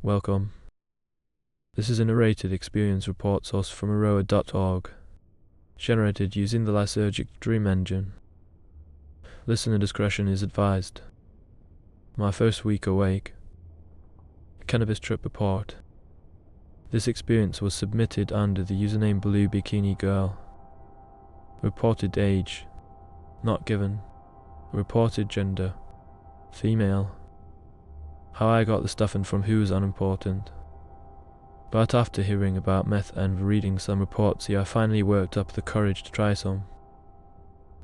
Welcome. This is a narrated experience report sourced from Narrated.org, generated using the Lysergic Dream Engine. Listener discretion is advised. My first week awake. Cannabis trip report. This experience was submitted under the username Blue Bikini Girl. Reported age, not given. Reported gender, female. How I got the stuff and from who is unimportant. But after hearing about meth and reading some reports here, I finally worked up the courage to try some.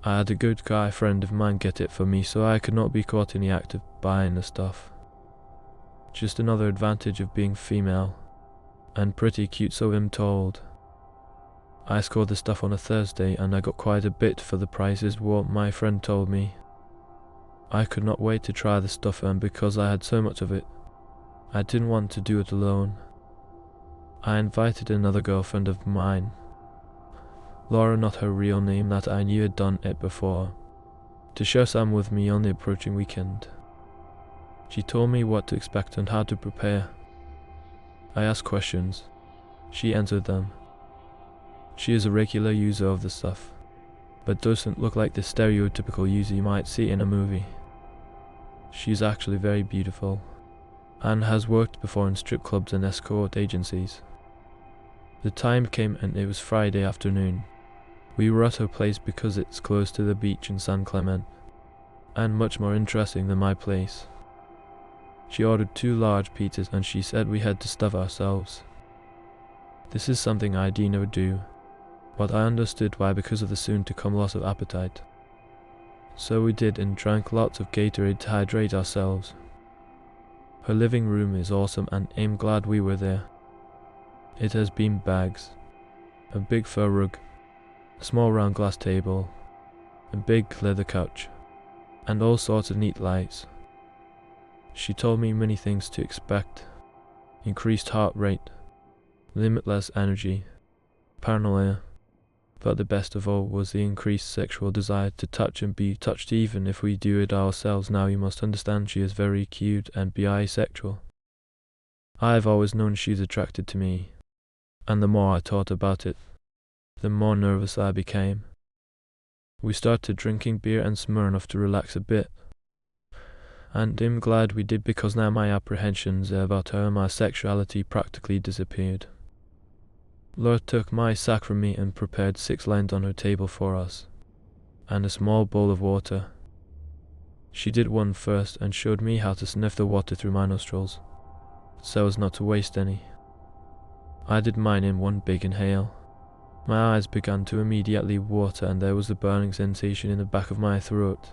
I had a good guy friend of mine get it for me, so I could not be caught in the act of buying the stuff. Just another advantage of being female, and pretty cute, so I'm told. I scored the stuff on a Thursday and I got quite a bit for the prices, what my friend told me. I could not wait to try the stuff, and because I had so much of it, I didn't want to do it alone. I invited another girlfriend of mine, Laura, not her real name, that I knew had done it before, to share some with me on the approaching weekend. She told me what to expect and how to prepare. I asked questions. She answered them. She is a regular user of the stuff, but doesn't look like the stereotypical user you might see in a movie. She's actually very beautiful, and has worked before in strip clubs and escort agencies. The time came and it was Friday afternoon. We were at her place because it's close to the beach in San Clemente, and much more interesting than my place. She ordered 2 large pizzas and she said we had to stuff ourselves. This is something I never do, but I understood why, because of the soon-to-come loss of appetite. So we did, and drank lots of Gatorade to hydrate ourselves. Her living room is awesome and I'm glad we were there. It has bean bags, a big fur rug, a small round glass table, a big leather couch, and all sorts of neat lights. She told me many things to expect: increased heart rate, limitless energy, paranoia, but the best of all was the increased sexual desire to touch and be touched even if we do it ourselves. Now you must understand she is very cute and bisexual. I've always known she's attracted to me, and the more I thought about it, the more nervous I became. We started drinking beer and Smirnoff to relax a bit, and I'm glad we did, because now my apprehensions about her and my sexuality practically disappeared. Laura took my sack from me and prepared 6 lines on her table for us, and a small bowl of water. She did one first and showed me how to sniff the water through my nostrils, so as not to waste any. I did mine in one big inhale. My eyes began to immediately water and there was a burning sensation in the back of my throat,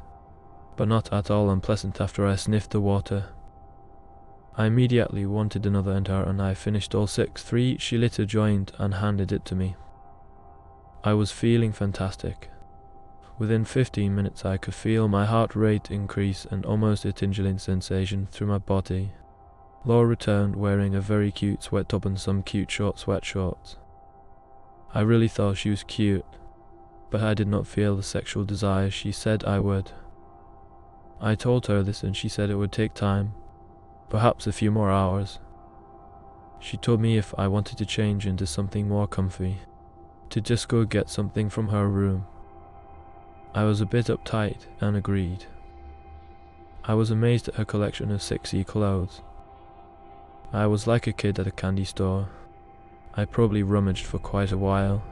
but not at all unpleasant after I sniffed the water. I immediately wanted another and I finished all 6. 3 she lit a joint and handed it to me. I was feeling fantastic. Within 15 minutes I could feel my heart rate increase and almost a tingling sensation through my body. Laura returned wearing a very cute sweat top and some cute short sweat shorts. I really thought she was cute, but I did not feel the sexual desire she said I would. I told her this and she said it would take time, perhaps a few more hours. She told me if I wanted to change into something more comfy, to just go get something from her room. I was a bit uptight and agreed. I was amazed at her collection of sexy clothes. I was like a kid at a candy store. I probably rummaged for quite a while,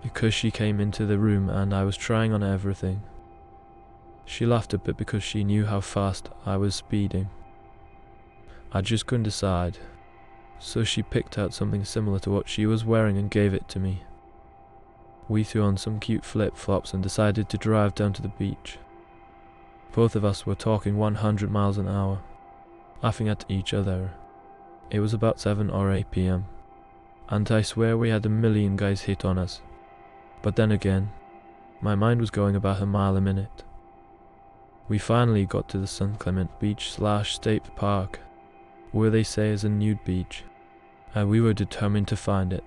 because she came into the room and I was trying on everything. She laughed a bit because she knew how fast I was speeding. I just couldn't decide, so she picked out something similar to what she was wearing and gave it to me. We threw on some cute flip-flops and decided to drive down to the beach. Both of us were talking 100 miles an hour, laughing at each other. It was about 7 or 8 p.m, and I swear we had a million guys hit on us. But then again, my mind was going about a mile a minute. We finally got to the San Clemente Beach/State Park, where they say is a nude beach, and we were determined to find it.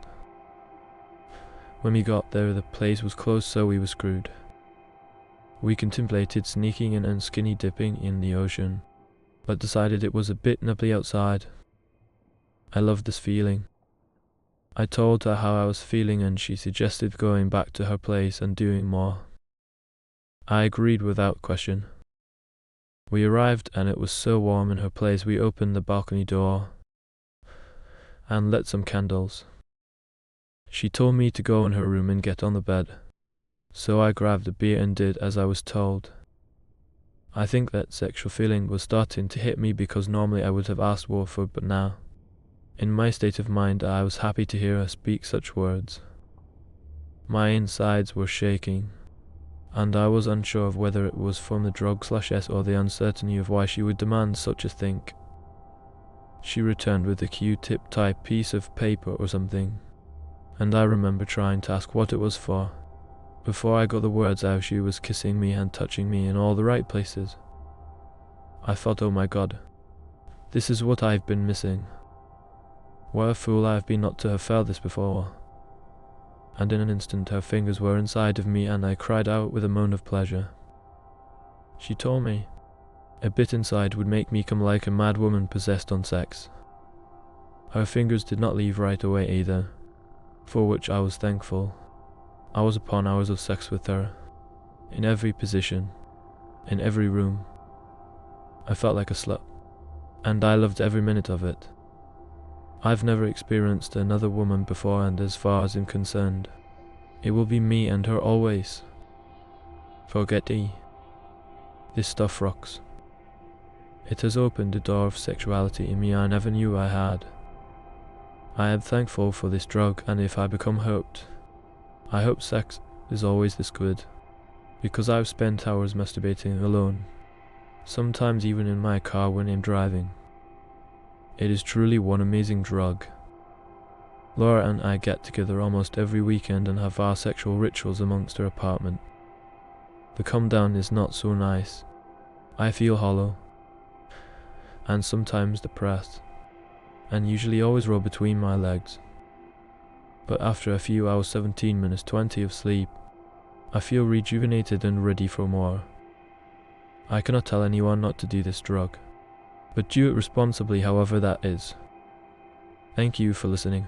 When we got there, the place was closed, so we were screwed. We contemplated sneaking in and skinny dipping in the ocean, but decided it was a bit nipply outside. I loved this feeling. I told her how I was feeling and she suggested going back to her place and doing more. I agreed without question. We arrived and it was so warm in her place we opened the balcony door and lit some candles. She told me to go in her room and get on the bed, so I grabbed a beer and did as I was told. I think that sexual feeling was starting to hit me because normally I would have asked for it, but now, in my state of mind, I was happy to hear her speak such words. My insides were shaking, and I was unsure of whether it was from the drug/S or the uncertainty of why she would demand such a thing. She returned with a Q-tip type piece of paper or something, and I remember trying to ask what it was for. Before I got the words out, she was kissing me and touching me in all the right places. I thought, oh my god, this is what I've been missing. What a fool I have been not to have felt this before. And in an instant her fingers were inside of me and I cried out with a moan of pleasure. She told me a bit inside would make me come like a mad woman possessed on sex. Her fingers did not leave right away either, for which I was thankful. Hours upon hours of sex with her, in every position, in every room. I felt like a slut, and I loved every minute of it. I've never experienced another woman before, and as far as I'm concerned, it will be me and her always. Forget E. This stuff rocks. It has opened a door of sexuality in me I never knew I had. I am thankful for this drug, and if I become hooked, I hope sex is always this good, because I've spent hours masturbating alone, sometimes even in my car when I'm driving. It is truly one amazing drug. Laura and I get together almost every weekend and have our sexual rituals amongst her apartment. The come down is not so nice. I feel hollow, and sometimes depressed, and usually always roll between my legs. But after a few hours 17 minutes 20 of sleep, I feel rejuvenated and ready for more. I cannot tell anyone not to do this drug, but do it responsibly however that is. Thank you for listening.